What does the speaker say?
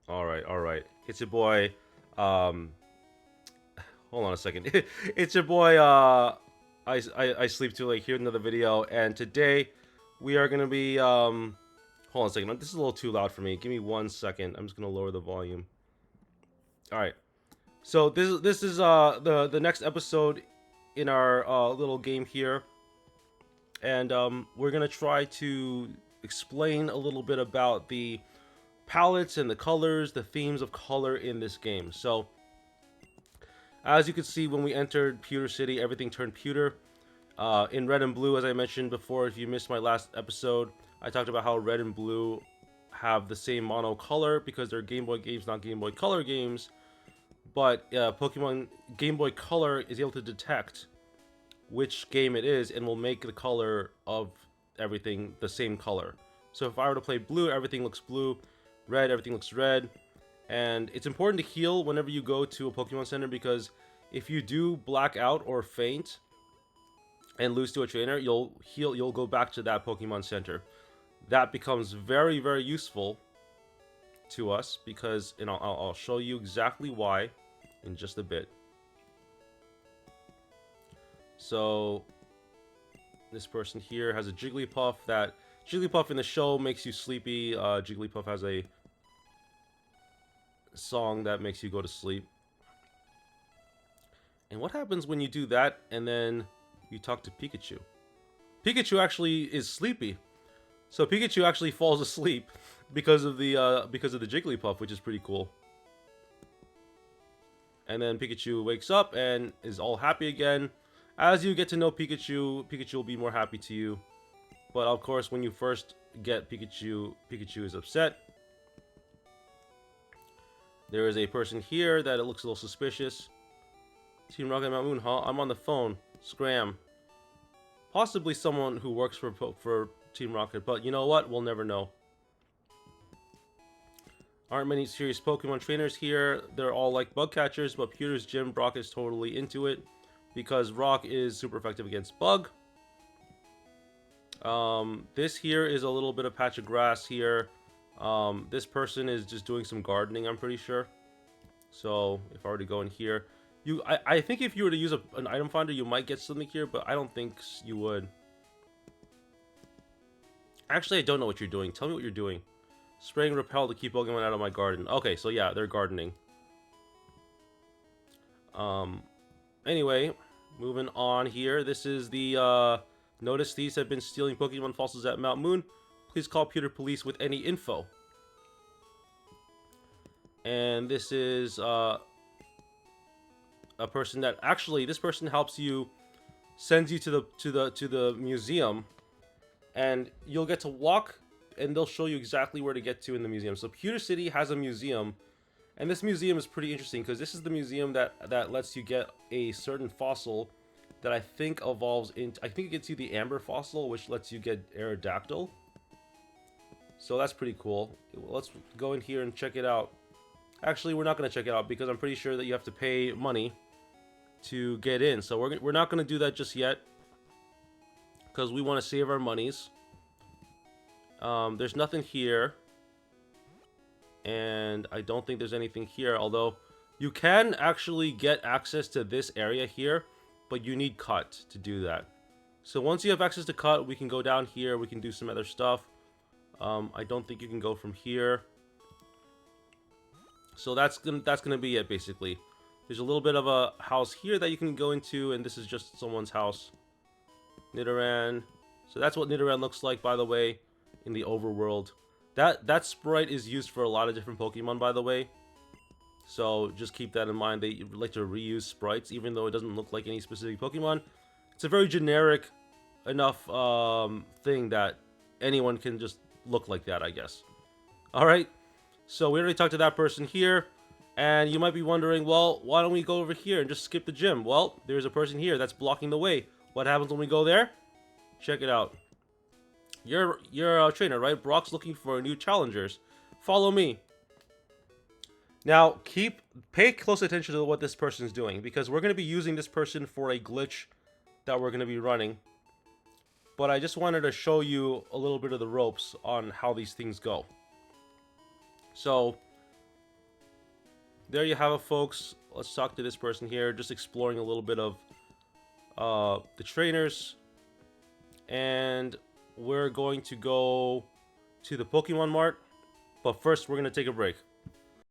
All right. It's your boy. Um, hold on a second. It's your boy. I sleep too late. Here another video, and today we are gonna be. Hold on a second. This is a little too loud for me. Give me 1 second. I'm just gonna lower the volume. All right. So this is the next episode in our little game here, and we're gonna try to explain a little bit about the palettes and the colors, the themes of color in this game. So as you can see, when we entered Pewter City, everything turned pewter. In red and blue, as I mentioned before, if you missed my last episode, I talked about how red and blue have the same mono color because they're Game Boy games, not Game Boy Color games. But Pokemon Game Boy Color is able to detect which game it is and will make the color of everything the same color. So if I were to play blue, everything looks blue. Red, everything looks red. And it's important to heal whenever you go to a Pokemon Center because if you do black out or faint and lose to a trainer, you'll go back to that Pokemon Center. That becomes very, very useful to us because, and I'll show you exactly why in just a bit. So this person here has a Jigglypuff. That Jigglypuff in the show makes you sleepy. Jigglypuff has a song that makes you go to sleep. And what happens when you do that and then you talk to Pikachu? Pikachu actually is sleepy. So Pikachu actually falls asleep because of the Jigglypuff, which is pretty cool. And then Pikachu wakes up and is all happy again. As you get to know Pikachu, Pikachu will be more happy to you. But of course, when you first get Pikachu, Pikachu is upset. There is a person here that it looks a little suspicious. Team Rocket Mount Moon, huh? I'm on the phone. Scram. Possibly someone who works for Team Rocket, but you know what? We'll never know. Aren't many serious Pokemon trainers here. They're all like bug catchers, but Pewter's gym, Brock is totally into it because Rock is super effective against bug. This here is a little bit of patch of grass here. This person is just doing some gardening, I'm pretty sure. So if I were to go in here, I think if you were to use an item finder, you might get something here, but I don't think you would. Actually, I don't know what you're doing. Tell me what you're doing. Spraying repel to keep Pokemon out of my garden. Okay, so yeah, they're gardening. Anyway, moving on here. This is the, notice thieves have been stealing Pokemon fossils at Mount Moon. Please call Pewter Police with any info. And this is, a person that actually, this person helps you, sends you to the museum, and you'll get to walk, and they'll show you exactly where to get to in the museum. So Pewter City has a museum, and this museum is pretty interesting because this is the museum that lets you get a certain fossil that I think evolves into. I think it gets you the Amber fossil, which lets you get Aerodactyl. So that's pretty cool. Let's go in here and check it out. Actually, we're not going to check it out because I'm pretty sure that you have to pay money to get in. So we're not going to do that just yet because we want to save our monies. There's nothing here. And I don't think there's anything here, although you can actually get access to this area here, but you need cut to do that. So once you have access to cut, we can go down here, we can do some other stuff. I don't think you can go from here. So that's gonna be it basically. There's a little bit of a house here that you can go into, and this is just someone's house. Nidoran. So that's what Nidoran looks like, by the way, in the overworld. That sprite is used for a lot of different Pokemon, by the way. So just keep that in mind. They like to reuse sprites, even though it doesn't look like any specific Pokemon. It's a very generic enough thing that anyone can just look like that, I guess. Alright, so we already talked to that person here. And you might be wondering, well, why don't we go over here and just skip the gym? Well, there's a person here that's blocking the way. What happens when we go there? Check it out. You're a trainer, right? Brock's looking for new challengers. Follow me. Now, pay close attention to what this person's doing, because we're going to be using this person for a glitch that we're going to be running. But I just wanted to show you a little bit of the ropes on how these things go. So, there you have it, folks. Let's talk to this person here, just exploring a little bit of the trainers, and we're going to go to the Pokemon Mart. But first, we're gonna take a break.